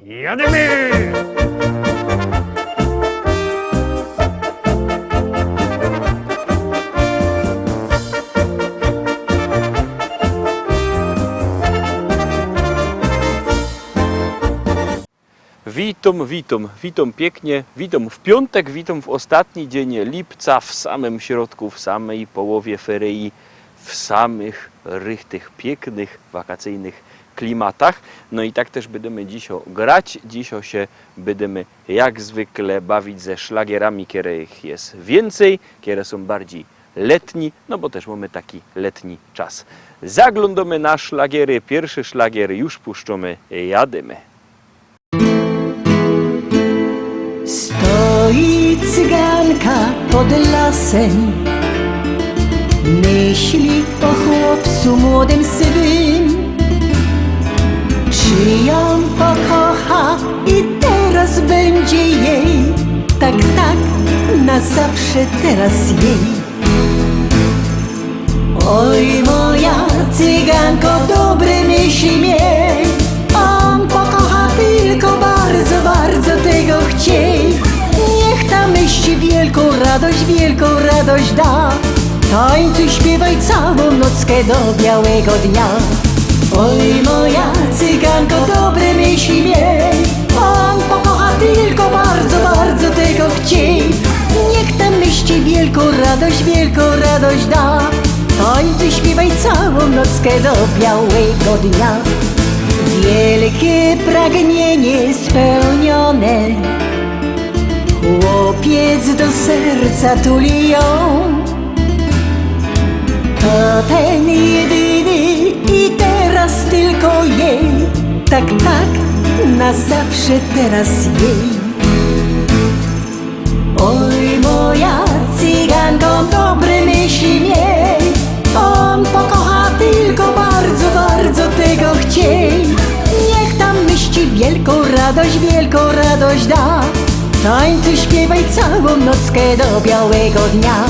Jademy! Witam pięknie, witam w piątek, witam w ostatni dzień lipca, w samym środku, w samej połowie ferii, w samych tych pięknych, wakacyjnych klimatach. No i tak też będziemy dzisiaj grać, dzisiaj się będziemy jak zwykle bawić ze szlagierami, których jest więcej, które są bardziej letni, no bo też mamy taki letni czas. Zaglądamy na szlagiery, pierwszy szlagier już puszczamy, jadymy. Stoi cyganka pod lasem, myśli o chłopcu młodym sywym. Czy ją pokocha i teraz będzie jej, tak, na zawsze teraz jej. Oj, moja cyganko, dobre myśli miej, on pokocha tylko bardzo, bardzo tego chciej. Niech ta myśl wielką radość da. Tańcuj, śpiewaj całą nockę do białego dnia. Oj, moja cyganko, dobre myśli miej, on pokocha tylko bardzo, bardzo tego chciej. Niech ta myśl wielką radość da. Tańcuj, śpiewaj całą nockę do białego dnia. Wielkie pragnienie spełnione, chłopiec do serca tuli ją. To ten jedyny i teraz tylko jej, tak, na zawsze teraz jej. Oj, moja cyganko, dobre myśli miej, on pokocha tylko bardzo, bardzo tego chciej. Niech tam myśli wielką radość da. Tańcuj, śpiewaj całą nockę do białego dnia.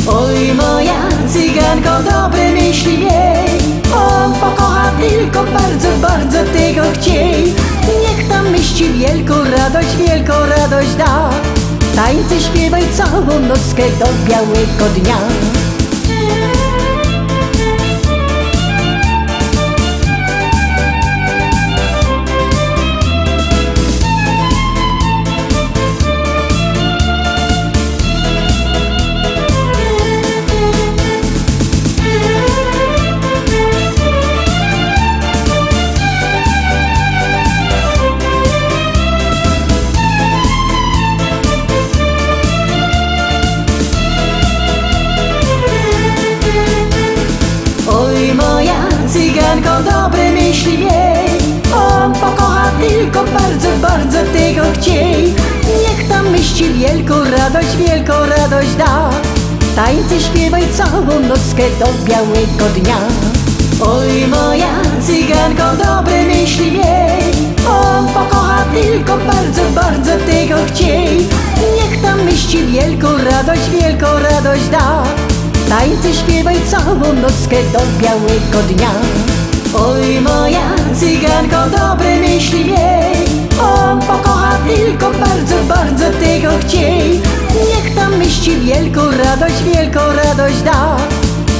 Oj, moja cyganko, dobre myśli miej, on pokocha tylko bardzo, bardzo tego chciej. Niech tam myśli wielką radość da. Tańcuj, śpiewaj całą nockę do białego dnia. Cyganko, dobre myśli miej, on pokocha tylko bardzo, bardzo tego chciej. Niech tam myśli wielką radość da. Tańcuj, śpiewaj całą nockę do białego dnia. Oj, moja cyganko, dobre myśli miej, on pokocha tylko bardzo, bardzo tego chciej. Niech tam myśli wielką radość da. Tańcuj, śpiewaj całą nockę do białego dnia. Oj, moja cyganko, dobre myśli miej, on pokocha tylko bardzo, bardzo tego chciej. Niech tam myśli wielką radość da.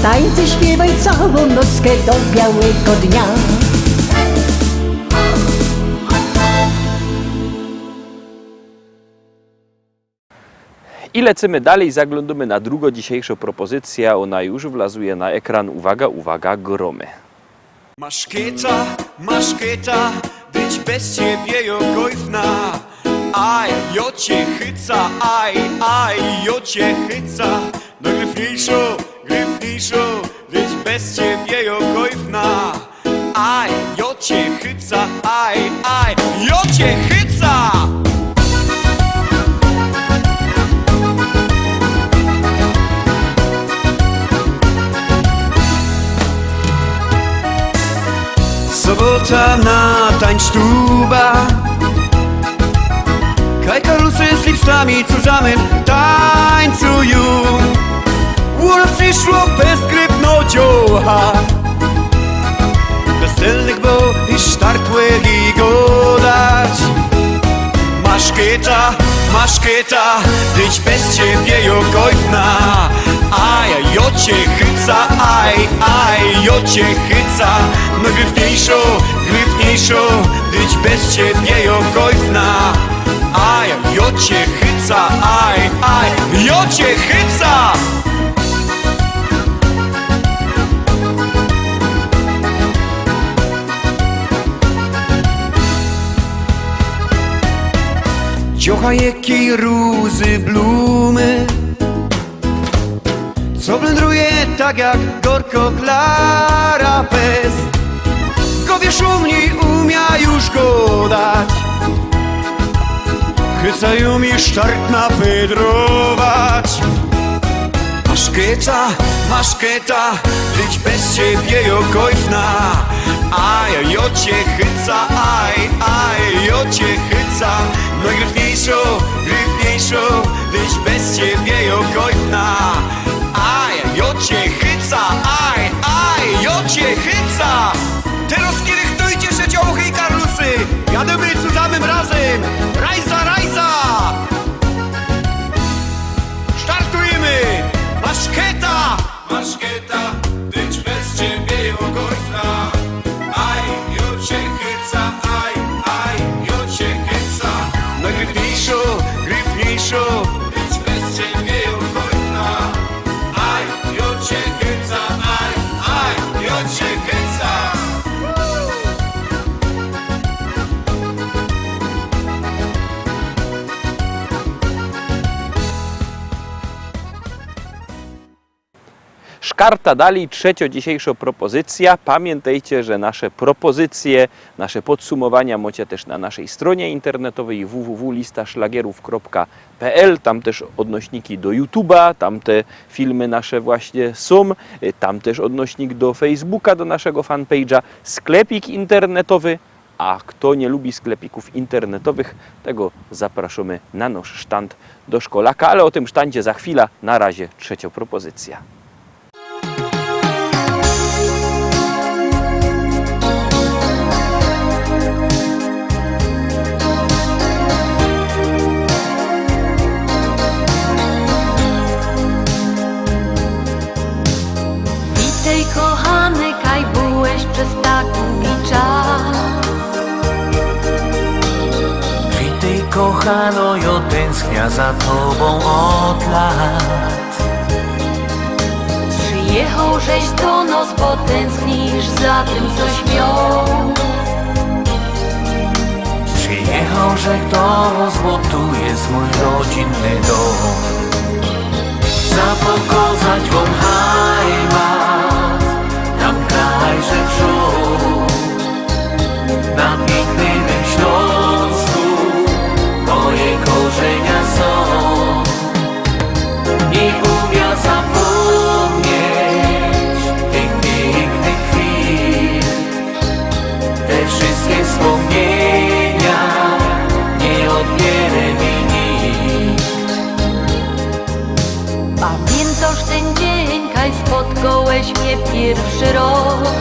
Tańcuj, śpiewaj całą nockę do białego dnia. I lecimy dalej, zaglądamy na drugą dzisiejszą propozycję, ona już wlazuje na ekran. Uwaga, gromy. Masz kieta, być bez ciebie jogojfna. Aj, jo cię chyca, aj, jo cię chyca. No gryfniejszo, być bez ciebie jogojfna. Aj, jo cię chyca, aj, jo cię chyca. Sobota na tańsztuba, kaj karusy z lipstami zusammen tańcują. Ura przyszło bez grypnociocha, weselnych bo i sztartłych i godać. Maszketa, być bez ciebie jokojna. Aj, jo cię chyca, aj, jo cię chyca. No gryfniejszo, być bez ciebie jokojna. Aj, jo cię chyca, aj, jo cię chyca. Dziocha jakiej rózy blumy, co blędruje tak jak gorko klara pes. Go wiesz umia już go dać, chycają mi sztartna wydrować. Maszketa, być bez ciebie jokojna. Aj, jo cię chyca, aj, jo cię chyca. No gryfniejszo, być bez ciebie jokojna. Aj, jo cię chyca, aj, jo cię chyca. Teraz kiedy chtojcie się dziołchy i karlusy, jademy cudamym razem. Rajza! Startujemy! Maszketa, być bez ciebie jokojna. Aj, jo cię chyca, aj, jo cię chyca. No gryfniejszo, być bez ciebie jokojna. Aj, jo cię chyca, aj, jo cię chyca. Szkarta dali, trzecia dzisiejsza propozycja. Pamiętajcie, że nasze propozycje, nasze podsumowania macie też na naszej stronie internetowej www.listaszlagierów.pl. Tam też odnośniki do YouTube'a, tam te filmy nasze właśnie są. Tam też odnośnik do Facebooka, do naszego fanpage'a. Sklepik internetowy. A kto nie lubi sklepików internetowych, tego zapraszamy na nasz sztand do Szkolaka. Ale o tym sztandzie za chwilę. Na razie trzecia propozycja. Witaj kochany, kaj byłeś przez tak długi czas. Witaj kochano, jo tęsknia za tobą od lat. Przyjechał żeś do nas, bo tęsknisz za tym, coś miał. Przyjechał żech do was, bo tu jest mój rodzinny dom. Zapokazać wam heimat, tam kraj żech żył. Na pięknym Śląsku moje korzenia są. I umia zapomnieć tych pięknych chwil. Te wszystkie wspomnienia nie odbierze mi nikt. Pamiętasz ten dzień, kaj spotkałeś mnie pierwszy raz?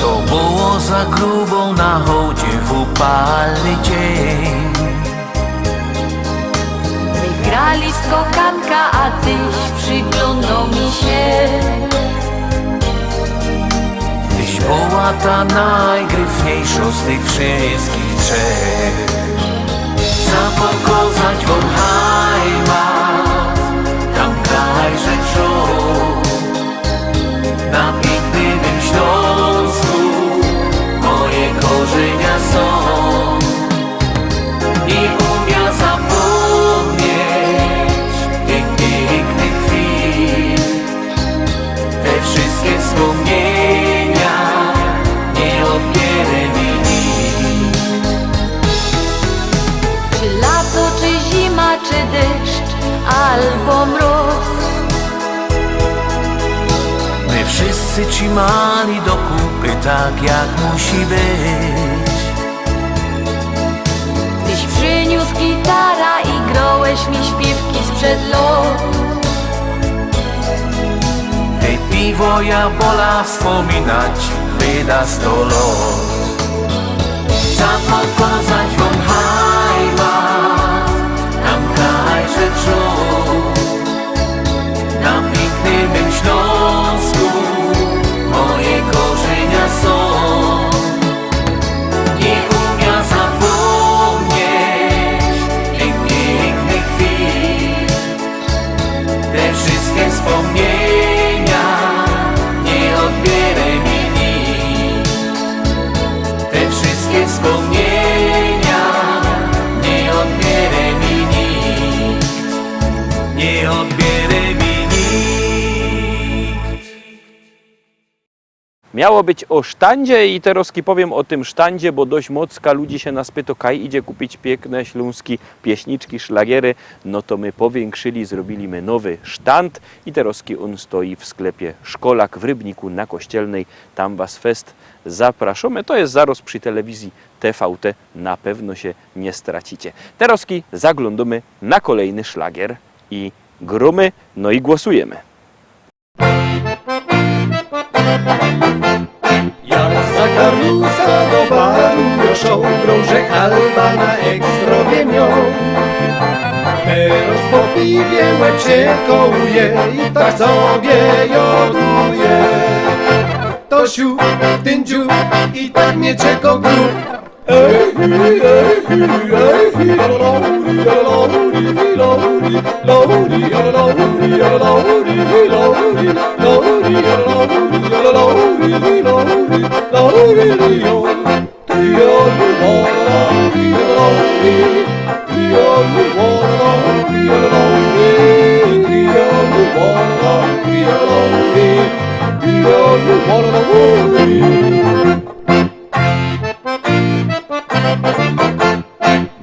To było za grubą na hołdzie w upalny dzień. Wygrali skokanka, a tyś przyglądał mi się. Tyś była ta najgryfniejsza z tych wszystkich trzech. Zapokazać wam heimat, tam kraj żech żył. Na pięknym Śląsku moje korzenia są. I umia zapomnieć tych pięknych chwil. Te wszystkie wspomnienia nie odbierze mi nikt. Czy lato, czy zima, czy deszcz, albo mróz. My wszyscy trzymali do kupy tak jak musi być. Tyś przyniósł gitara i grałeś mi śpiewki sprzed lat. Te piwo ja bola wspominać wyda 100 lat. Zapokazać wam heimat, wspomnienia nie odbierze mi nikt, nie odbierze mi nikt. Miało być o sztandzie i teraz powiem o tym sztandzie, bo dość mocka ludzi się nas pyta, kaj idzie kupić piękne śląskie pieśniczki, szlagiery. No to my powiększyli, zrobili my nowy sztand i teraz on stoi w sklepie Szkolak w Rybniku na Kościelnej. Tam was fest zapraszamy. To jest zaraz przy telewizji TVT, na pewno się nie stracicie. Teraz zaglądamy na kolejny szlagier i gromy, no i głosujemy. Jak za Karlusa do baru joszą, grążek alba na ekstrowie mią. Teraz po piwie łeb się kołuje i tak sobie joduje. Tosiu, tędziu i tak mnie czeko grób.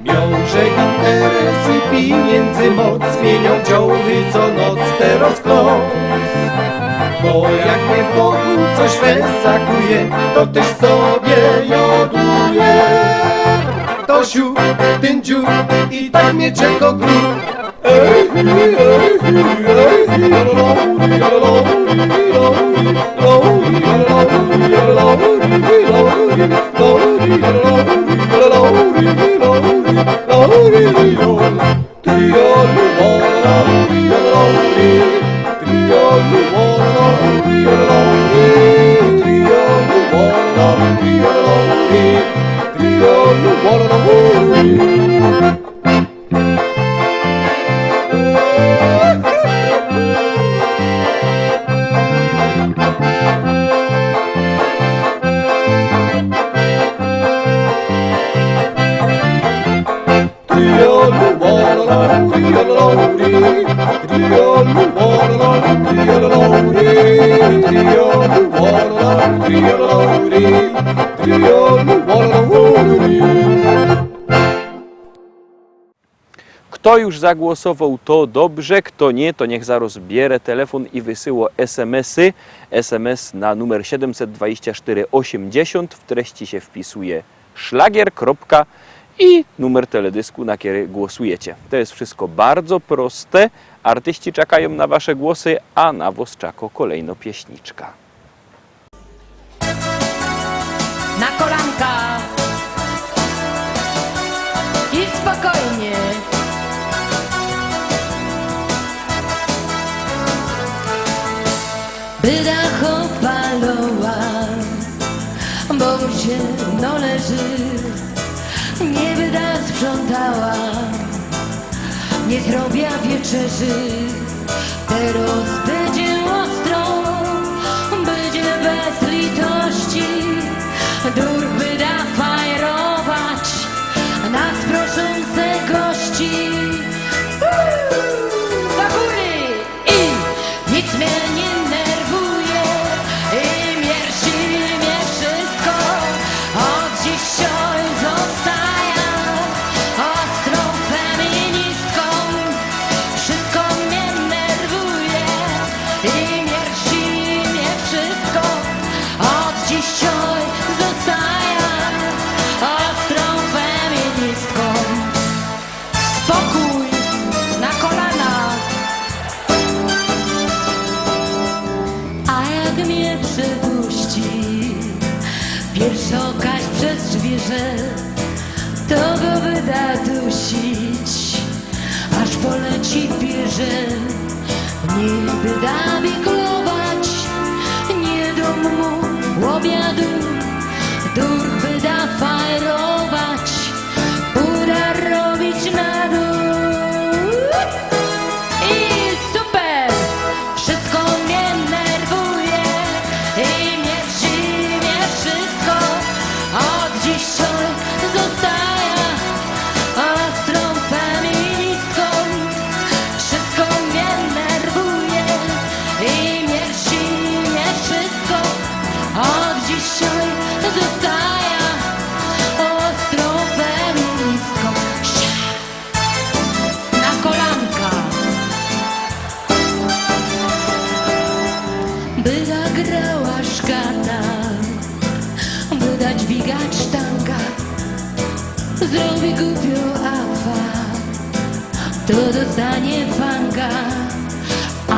Miążek interes i pieniędzy moc zmienią ciąży co noc teraz klos. Bo jak mnie w Bogu coś wesakuje, to też sobie joduje. Tosiu, tędziu i tak mnie czeko grób. Kto już zagłosował, to dobrze, kto nie, to niech zaraz bierze telefon i wysyła SMS-y. SMS na numer 724 80, w treści się wpisuje szlagier, kropka i numer teledysku, na który głosujecie. To jest wszystko bardzo proste. Artyści czekają na wasze głosy, a na was czeka kolejno pieśniczka. Na kolanka i spokojnie. Byda chopaloła, bo mu się no leży. Nie byda sprzątała, nie zrobię wieczerzy. Teraz będzie ostro, będzie bez litości. Dur byda fajerować nas proszące gości. Do góry i nic mnie nie nerwuje i mierzi mnie wszystko. Od dzisiaj zostaję ostrą feministką. Wszystko mnie nerwuje i mierzi mnie wszystko. Od dzisiaj zostaję ostrą feministką. Spokój na kolanach. A jak mnie przepuści pierwsza okaź przez drzwierze, to go wyda dusić, aż poleci bierze. Nie wyda wiklować, nie dom mu obiadu. Dur wyda fajerować, uda robić na dół. I super! Wszystko mnie nerwuje i mierzi mnie wszystko. Od dzisiaj zrobi głupio afa, to dostanie fanga. A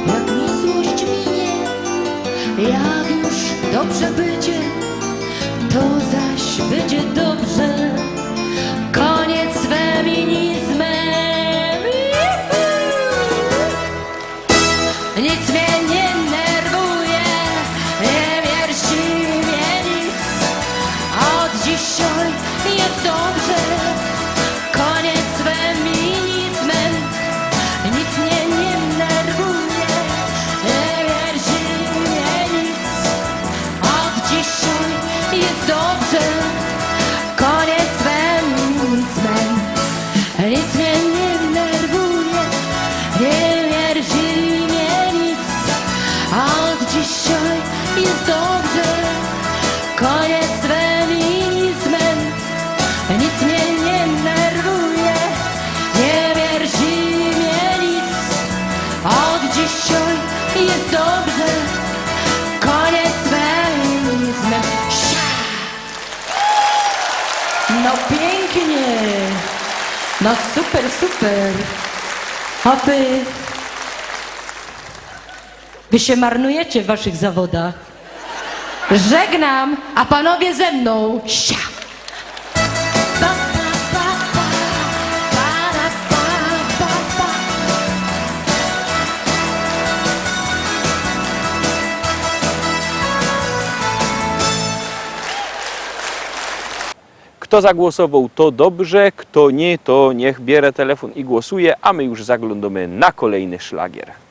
jak mi złość minie, jak już dobrze będzie, to zaś będzie dobrze. Koniec z feminizmem. Nic mnie nie nerwuje, nie wierci mnie nic. Od dzisiaj jest dobrze. Koniec z feminizmem. Nic mnie nie nerwuje, nie wierci mnie nic. Od dzisiaj jest dobrze. Koniec z feminizmem. Nic mnie nie nerwuje, nie wierci mnie nic. Od dzisiaj jest dobrze. Koniec z feminizmem. Nic mnie nie nerwuje, nie wierci mnie nic. Od dzisiaj jest dobrze. Koniec z feminizmem. No pięknie. No super, super. A wy się marnujecie w waszych zawodach. Żegnam, a panowie ze mną. Sia. Pa, pa, pa, pa, para, pa, pa, pa. Kto zagłosował, to dobrze, kto nie, to niech bierze telefon i głosuje, a my już zaglądamy na kolejny szlagier.